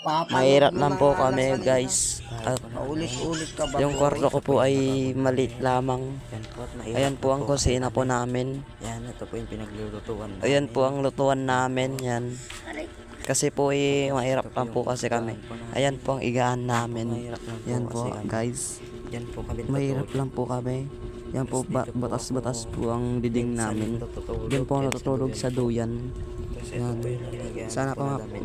Mahirap lang po kami kanina. guys. At Paulit-ulit ka ba? yung kwarto ko po ay maliit lamang. Yan po at mahirap Ayan po na ang kasi kusina po kami. namin. Yan, ito po yung pinaglulutuan namin. Ayan po ang lutuan namin. Yan. Kasi po mahirap lang po kasi kami. Ayan po ang igaan namin. Mahirap lang po Yan kasi po kami. guys. Yan po kami Mahirap natutulog. lang po kami. Yan po Tapos dito po batas-batas ako po ang diding minsan namin. natutulog. Yan po ang Yan natutulog sa duyan. Tapos ito Yan. po yung nilagyan Sana po po na damit namin.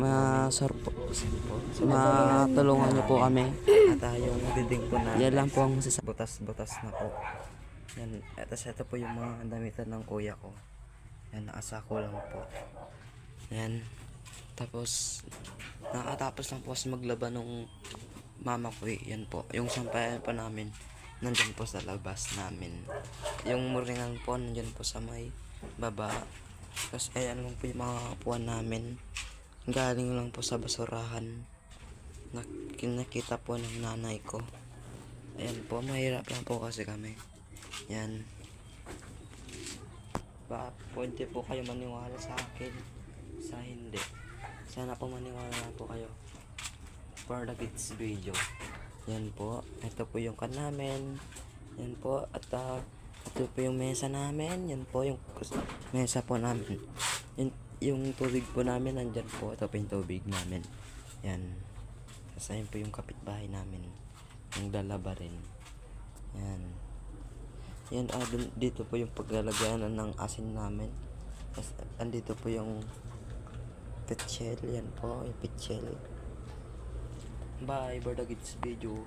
matulungan niyo po kami. At yung diding po namin. Yan lang po ang masasabi. Butas-butas na po. Yan. Tapos ito po yung mga damitan ng kuya ko. Yan, nakasako lang po. Yan. Tapos, nakatapos lang po kasi maglaba nung mama ko eh. Yan po. Yung sampayan po namin, nandyan po sa labas namin. Yung muringan po, nandyan po sa may baba. Tapos, ayan lang po yung mga upuan namin. Galing lang po sa basurahan. Nakita po ng nanay ko. Ayan po, mahirap lang po kasi kami. Yan. Baka pwede po kayo maniwala sa akin. Sa hindi. Sana po maniwala na po kayo. For the kids video. Yan po. Ito po yung kan namin. Yan po. At ito po yung mesa namin. Yan po yung mesa po namin. Yung tubig po namin nandyan po. Ito po yung tubig namin. Yan. Tapos ayun po yung kapitbahay namin. Yung lalaba rin. Yan. Yan, dito po yung paglalagyan ng asin namin. Tapos, andito po yung petshell. Yan po, yung petshell. Bye, for the kids video.